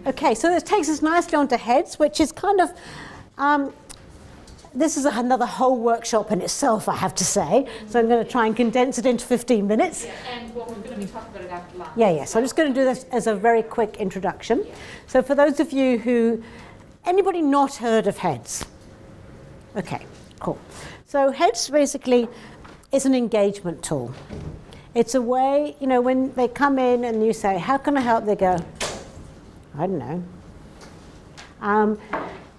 Okay, so this takes us nicely onto HEADDS, which is kind of, this is another whole workshop in itself, I have to say. So I'm going to try and condense it into 15 minutes. Yeah, and what we're going to be talking about it after lunch. Yeah. So I'm just going to do this as a very quick introduction. Yeah. So for those of you who, anybody not heard of HEADDS? Okay, cool. So HEADDS basically is an engagement tool. It's a way, you know, when they come in and you say, how can I help? They go, I don't know.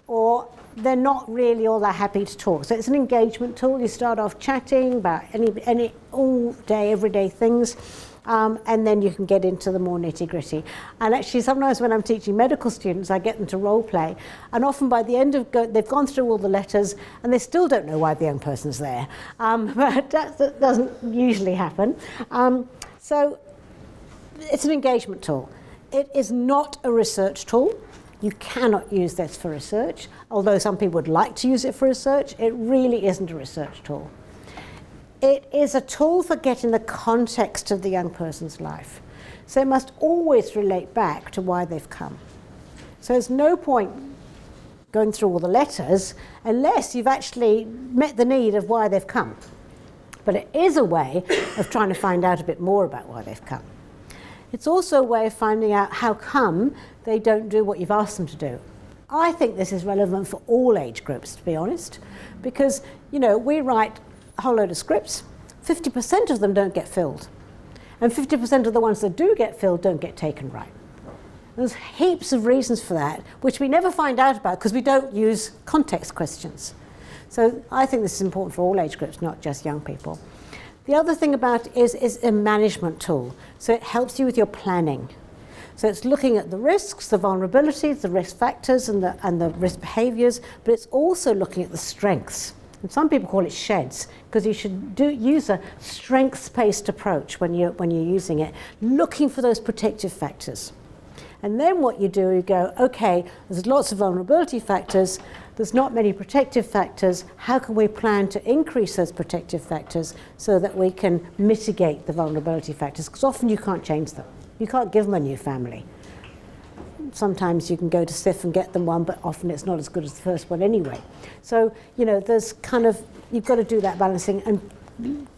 Or they're not really all that happy to talk. So it's an engagement tool. You start off chatting about any all day, everyday things, and then you can get into the more nitty-gritty. And actually, sometimes when I'm teaching medical students, I get them to role play, and often by the end of they've gone through all the letters, and they still don't know why the young person's there. But that doesn't usually happen. So it's an engagement tool. It is not a research tool. You cannot use this for research, although some people would like to use it for research. It really isn't a research tool. It is a tool for getting the context of the young person's life. So it must always relate back to why they've come. So there's no point going through all the letters unless you've actually met the need of why they've come. But it is a way of trying to find out a bit more about why they've come. It's also a way of finding out how come they don't do what you've asked them to do. I think this is relevant for all age groups, to be honest, because, you know, we write a whole load of scripts, 50% of them don't get filled, and 50% of the ones that do get filled don't get taken right. There's heaps of reasons for that, which we never find out about because we don't use context questions. So I think this is important for all age groups, not just young people. The other thing about it is a management tool. So it helps you with your planning. So it's looking at the risks, the vulnerabilities, the risk factors, and the risk behaviors, but it's also looking at the strengths. And some people call it SHEADDS, because you should use a strengths-based approach when you're using it, looking for those protective factors. And then what you do, you go, okay, there's lots of vulnerability factors, there's not many protective factors, how can we plan to increase those protective factors so that we can mitigate the vulnerability factors? Because often you can't change them. You can't give them a new family. Sometimes you can go to SIF and get them one, but often it's not as good as the first one anyway. So, you know, there's kind of, you've got to do that balancing and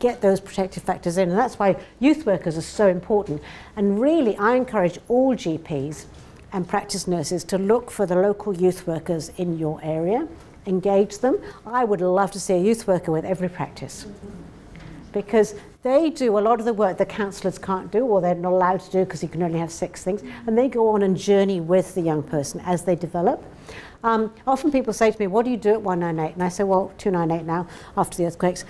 get those protective factors in. And that's why youth workers are so important. And really, I encourage all GPs and practice nurses to look for the local youth workers in your area, engage them. I would love to see a youth worker with every practice, because they do a lot of the work the counsellors can't do, or they're not allowed to do because you can only have 6 things, and they go on and journey with the young person as they develop. Often people say to me, what do you do at 198? And I say, well, 298 now, after the earthquakes.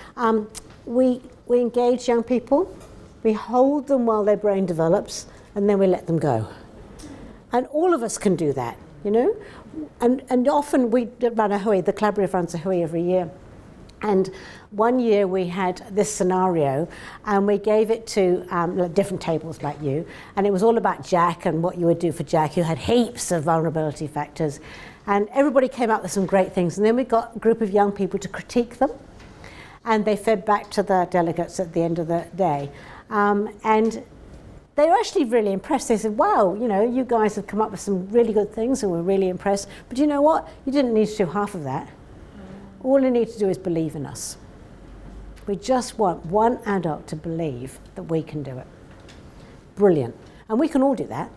We engage young people, we hold them while their brain develops, and then we let them go. And all of us can do that, you know? And often we run a HEADDS, the collaborative runs a HEADDS every year. And one year we had this scenario, and we gave it to different tables like you, and it was all about Jack and what you would do for Jack. You had heaps of vulnerability factors, and everybody came up with some great things. And then we got a group of young people to critique them, and they fed back to the delegates at the end of the day. And they were actually really impressed. They said, wow, you know, you guys have come up with some really good things, and we're really impressed. But you know what? You didn't need to do half of that. All you need to do is believe in us. We just want one adult to believe that we can do it. Brilliant. And we can all do that.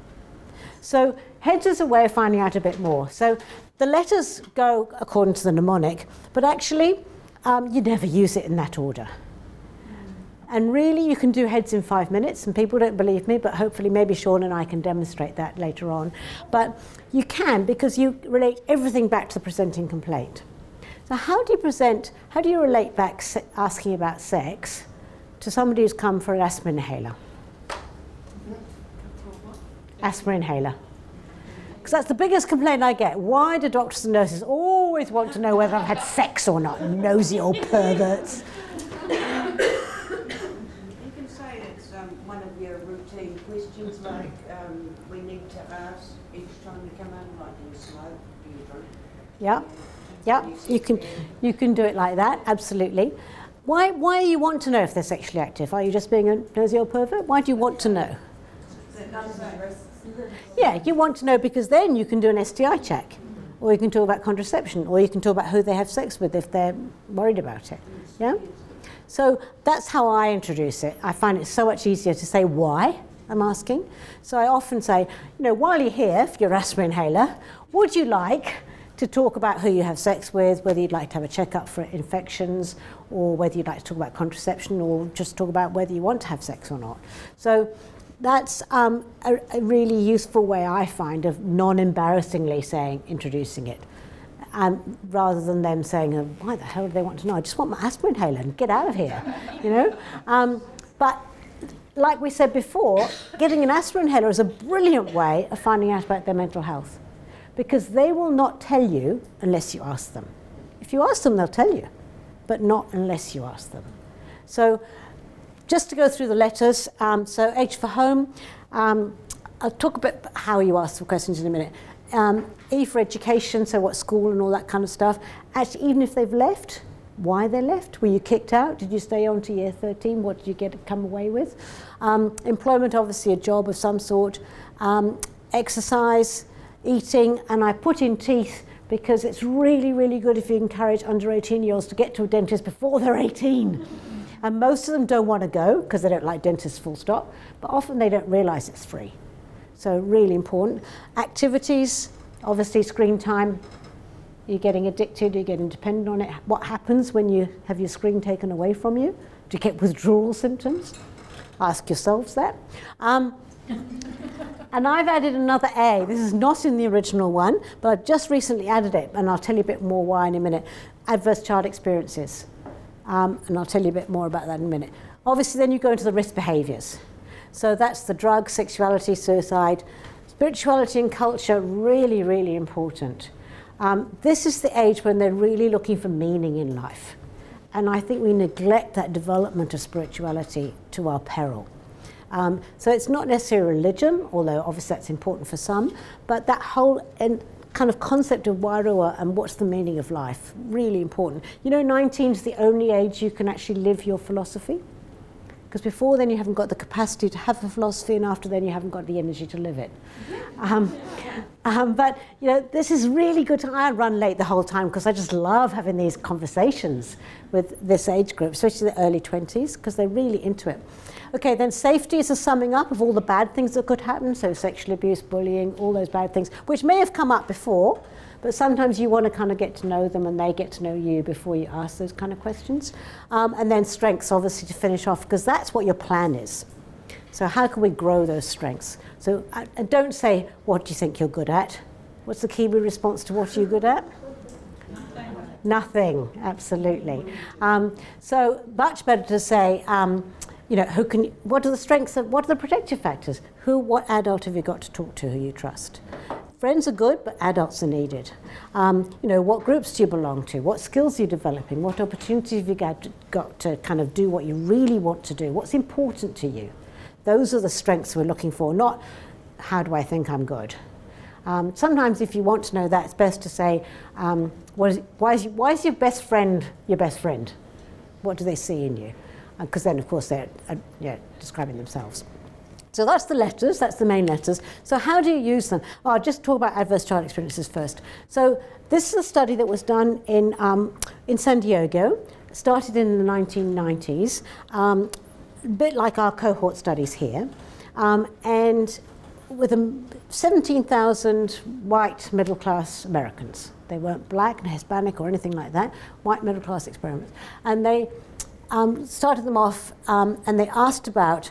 So HEADDS is a way of finding out a bit more. So the letters go according to the mnemonic, but actually you never use it in that order. And really you can do HEADDS in 5 minutes, and people don't believe me, but hopefully maybe Sean and I can demonstrate that later on. But you can, because you relate everything back to the presenting complaint. So how do you relate back asking about sex to somebody who's come for an asthma inhaler? Asthma inhaler. Because that's the biggest complaint I get. Why do doctors and nurses always want to know whether I've had sex or not? Nosy old perverts. You can say it's one of your routine questions, like we need to ask each time you come in, like, do you smoke, do you drink? Yeah. Yeah, you can do it like that, absolutely. Why do you want to know if they're sexually active? Are you just being a nosy old pervert? Why do you want to know? Yeah, you want to know because then you can do an STI check, or you can talk about contraception, or you can talk about who they have sex with if they're worried about it. Yeah? So that's how I introduce it. I find it so much easier to say why I'm asking. So I often say, while you're here for your asthma inhaler, would you like to talk about who you have sex with, whether you'd like to have a checkup for infections, or whether you'd like to talk about contraception, or just talk about whether you want to have sex or not. So that's a really useful way, I find, of non-embarrassingly introducing it. Rather than them saying, why the hell do they want to know? I just want my asthma inhaler and get out of here, But like we said before, getting an asthma inhaler is a brilliant way of finding out about their mental health, because they will not tell you unless you ask them. If you ask them, they'll tell you, but not unless you ask them. So just to go through the letters, so H for home, I'll talk a bit about how you ask the questions in a minute. E for education, so what school and all that kind of stuff. Actually, even if they've left, why they left. Were you kicked out? Did you stay on to year 13? What did you come away with? Employment, obviously a job of some sort. Exercise, eating, and I put in teeth because it's really, really good if you encourage under 18-year-olds to get to a dentist before they're 18. And most of them don't want to go because they don't like dentists, full stop, but often they don't realise it's free. So really important. Activities, obviously screen time. You're getting addicted, you're getting dependent on it. What happens when you have your screen taken away from you? Do you get withdrawal symptoms? Ask yourselves that. And I've added another A. This is not in the original one, but I've just recently added it, and I'll tell you a bit more why in a minute. Adverse child experiences. And I'll tell you a bit more about that in a minute. Obviously, then you go into the risk behaviours. So that's the drugs, sexuality, suicide. Spirituality and culture, really, really important. This is the age when they're really looking for meaning in life. And I think we neglect that development of spirituality to our peril. So it's not necessarily religion, although obviously that's important for some, but that whole kind of concept of warua and what's the meaning of life, really important. 19 is the only age you can actually live your philosophy. Because before then you haven't got the capacity to have a philosophy, and after then you haven't got the energy to live it. But this is really good. I run late the whole time because I just love having these conversations with this age group, especially the early 20s, because they're really into it. Okay, then safety is a summing up of all the bad things that could happen, so sexual abuse, bullying, all those bad things, which may have come up before, but sometimes you want to kind of get to know them and they get to know you before you ask those kind of questions. And then strengths, obviously, to finish off, because that's what your plan is. So how can we grow those strengths? So don't say, what do you think you're good at? What's the Kiwi response to what are you good at? Nothing, absolutely. So much better to say, what are the strengths, what are the protective factors? What adult have you got to talk to who you trust? Friends are good, but adults are needed. What groups do you belong to? What skills are you developing? What opportunities have you got to kind of do what you really want to do? What's important to you? Those are the strengths we're looking for, not how do I think I'm good. Sometimes if you want to know that, it's best to say, why is your best friend your best friend? What do they see in you? Because then, of course, they're describing themselves. So that's the letters, that's the main letters. So how do you use them? Well, I'll just talk about adverse child experiences first. So this is a study that was done in San Diego, started in the 1990s, a bit like our cohort studies here, and with 17,000 white middle-class Americans. They weren't black and Hispanic or anything like that, white middle-class experiments. And they started them off and they asked about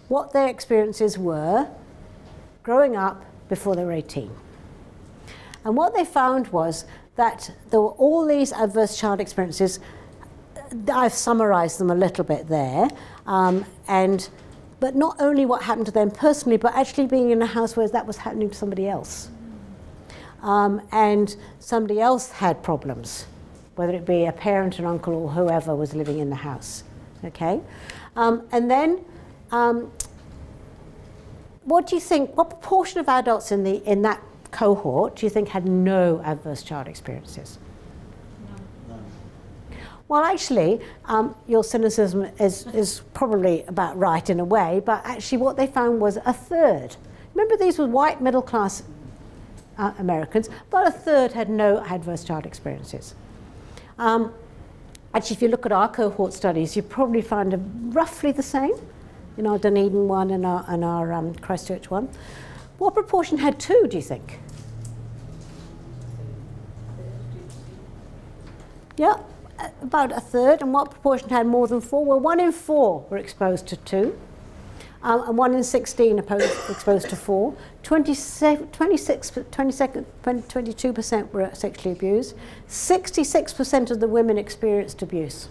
what their experiences were growing up before they were 18. And what they found was that there were all these adverse child experiences. I've summarized them a little bit there. But not only what happened to them personally, but actually being in a house where that was happening to somebody else. And somebody else had problems, whether it be a parent, an uncle, or whoever was living in the house. Okay? And then, what do you think, what proportion of adults in that cohort do you think had no adverse child experiences? Well, actually, your cynicism is probably about right in a way, but actually what they found was a third. Remember, these were white middle-class Americans. About a third had no adverse child experiences. Actually, if you look at our cohort studies, you probably find roughly the same in our Dunedin one and our Christchurch one. What proportion had 2, do you think? Yeah, about a third. And what proportion had more than 4? Well, 1 in 4 were exposed to 2. And 1 in 16 exposed to 4. 22% were sexually abused. 66% of the women experienced abuse.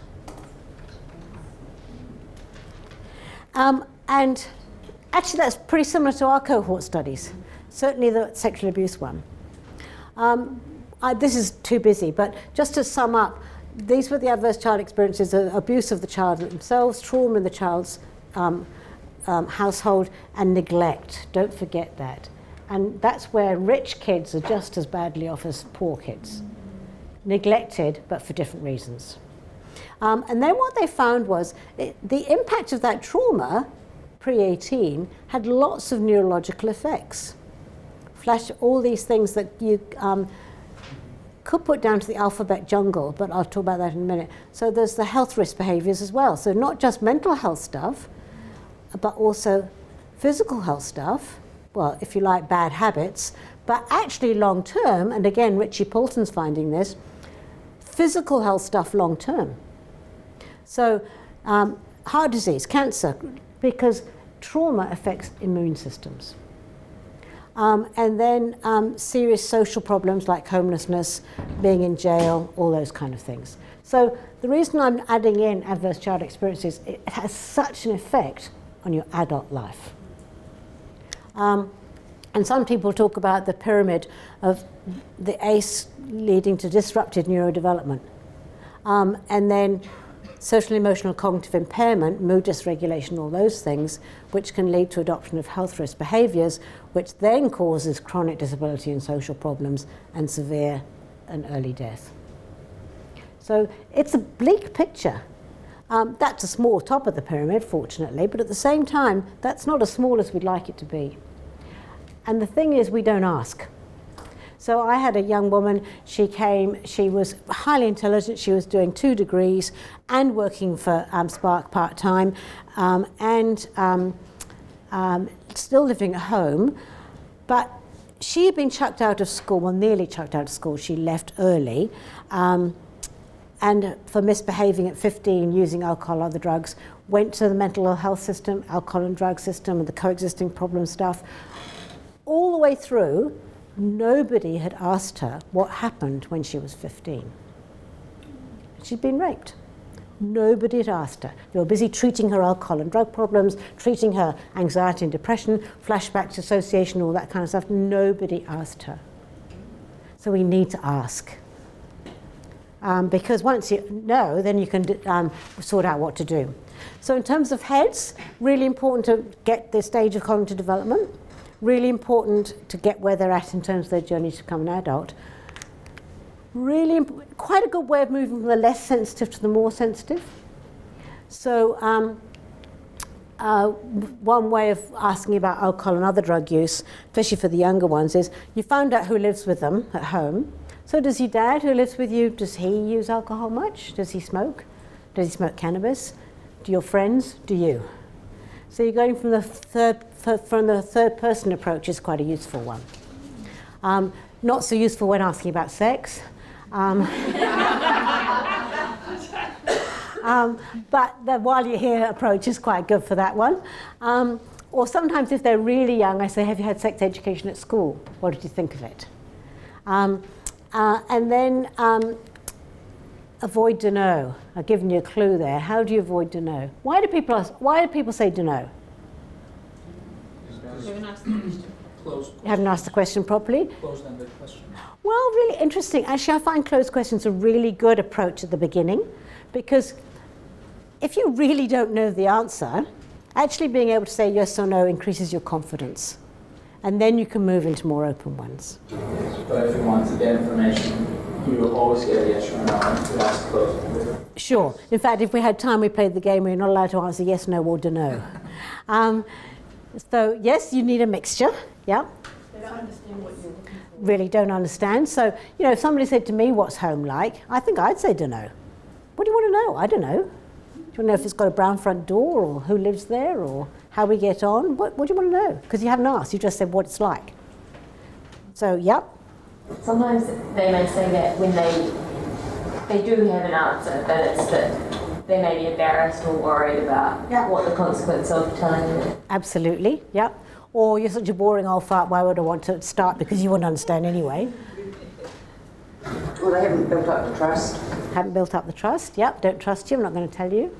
And actually, that's pretty similar to our cohort studies, certainly the sexual abuse one. This is too busy, but just to sum up, these were the adverse child experiences: abuse of the child themselves, trauma in the child's household, and neglect. Don't forget that. And that's where rich kids are just as badly off as poor kids. Neglected, but for different reasons. And then what they found was the impact of that trauma, pre-18, had lots of neurological effects. Flash all these things that you could put down to the alphabet jungle, but I'll talk about that in a minute. So there's the health risk behaviors as well. So not just mental health stuff, but also physical health stuff, well, if you like, bad habits, but actually long term, and again, Richie Poulton's finding this, physical health stuff long term. So heart disease, cancer, because trauma affects immune systems. And then serious social problems like homelessness, being in jail, all those kind of things. So the reason I'm adding in adverse child experiences, it has such an effect on your adult life. And some people talk about the pyramid of the ACE leading to disrupted neurodevelopment. And then social, emotional, cognitive impairment, mood dysregulation, all those things, which can lead to adoption of health risk behaviors, which then causes chronic disability and social problems and severe and early death. So it's a bleak picture. That's a small top of the pyramid, fortunately, but at the same time, that's not as small as we'd like it to be. And the thing is, we don't ask. So I had a young woman, she came, she was highly intelligent, she was doing 2 degrees and working for Spark part-time and still living at home, but she had been chucked out of school, well, nearly chucked out of school. She left early and for misbehaving at 15, using alcohol, other drugs, went to the mental health system, alcohol and drug system, and the coexisting problem stuff. All the way through, nobody had asked her what happened when she was 15. She'd been raped. Nobody had asked her. They were busy treating her alcohol and drug problems, treating her anxiety and depression, flashbacks, association, all that kind of stuff. Nobody asked her. So we need to ask. Because once you know, then you can sort out what to do. So in terms of HEADDS, really important to get the stage of cognitive development. Really important to get where they're at in terms of their journey to become an adult. Really quite a good way of moving from the less sensitive to the more sensitive. So one way of asking about alcohol and other drug use, especially for the younger ones, is you find out who lives with them at home. So does your dad who lives with you, does he use alcohol much? Does he smoke? Does he smoke cannabis? Do your friends? Do you? So you're going from the third person approach is quite a useful one. Not so useful when asking about sex. But the while you're here approach is quite good for that one. Or sometimes if they're really young, I say, have you had sex education at school? What did you think of it? And then avoid dunno. I've given you a clue there. How do you avoid dunno? Why do people say dunno? You haven't asked the question. You haven't asked the question properly? Closed-ended question. Well, really interesting. Actually, I find closed questions a really good approach at the beginning, because if you really don't know the answer, actually being able to say yes or no increases your confidence. And then you can move into more open ones. But if you want to get information, you will always get a yes or no to ask closed-ended. Sure. In fact, if we had time, we played the game where you're not allowed to answer yes, no, or no. So yes, you need a mixture. Yeah? They don't understand what you're looking for. Really don't understand. So, you know, if somebody said to me, what's home like? I think I'd say, dunno. What do you want to know? I don't know. Do you want to know if it's got a brown front door, or who lives there, or how we get on? What do you want to know? Because you haven't asked, you just said what it's like. So, yep. Sometimes they may say that when they do have an answer, but it's that they may be embarrassed or worried about what the consequence of telling you is. Absolutely, yep. Or you're such a boring old fart, why would I want to start? Because you wouldn't understand anyway. Well, they haven't built up the trust. Haven't built up the trust, yep. Don't trust you, I'm not going to tell you.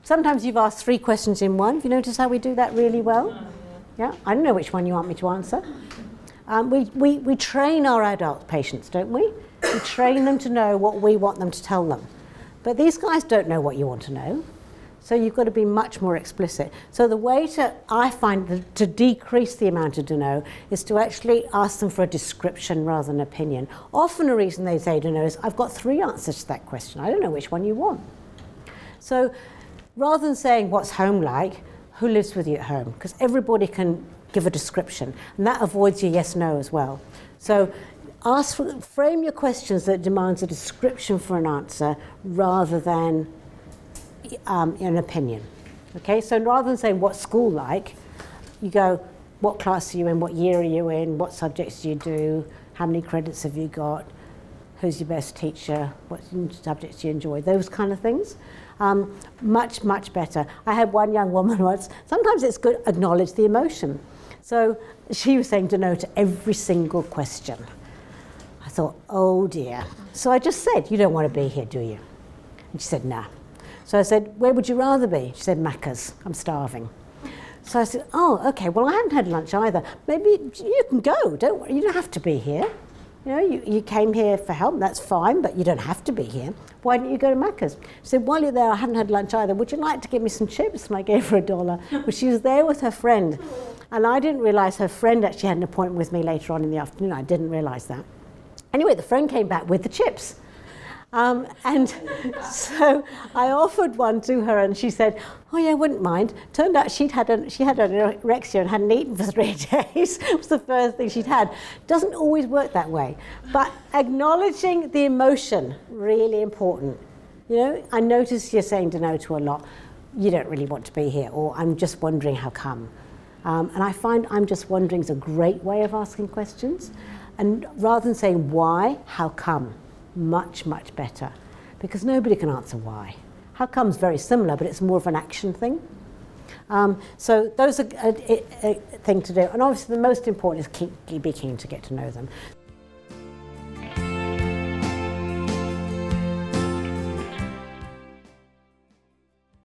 Sometimes you've asked 3 questions in one. Have you noticed how we do that really well? Yeah, I don't know which one you want me to answer. We train our adult patients, don't we? We train them to know what we want them to tell them. But these guys don't know what you want to know. So you've got to be much more explicit. So the way I find to decrease the amount of dunno is to actually ask them for a description rather than opinion. Often a reason they say dunno is, I've got 3 answers to that question. I don't know which one you want. So rather than saying, what's home like, who lives with you at home? Because everybody can give a description. And that avoids your yes-no as well. So frame your questions that demands a description for an answer rather than an opinion. Okay, so rather than saying what's school like, you go, what class are you in, what year are you in, what subjects do you do, how many credits have you got, who's your best teacher, what subjects do you enjoy, those kind of things. Much, much better. I had one young woman once, sometimes it's good to acknowledge the emotion. So she was saying no to every single question. I thought, oh dear. So I just said, you don't want to be here, do you? And she said, nah. So I said, where would you rather be? She said, Macca's, I'm starving. So I said, oh, okay, well, I haven't had lunch either. Maybe you can go, don't worry, you don't have to be here. You know, you came here for help, that's fine, but you don't have to be here. Why don't you go to Macca's? She said, while you're there, I haven't had lunch either. Would you like to give me some chips? And I gave her $1. But she was there with her friend. And I didn't realize her friend actually had an appointment with me later on in the afternoon. I didn't realize that. Anyway, the friend came back with the chips. And so I offered one to her and she said, oh yeah, wouldn't mind. Turned out she had anorexia and hadn't eaten for 3 days. It was the first thing she'd had. Doesn't always work that way. But acknowledging the emotion, really important. You know, I notice you're saying no to a lot. You don't really want to be here, or I'm just wondering how come. And I find I'm just wondering is a great way of asking questions. And rather than saying why, how come? Much, much better, because nobody can answer why. How come's very similar, but it's more of an action thing. So those are a thing to do. And obviously the most important is be keen to get to know them.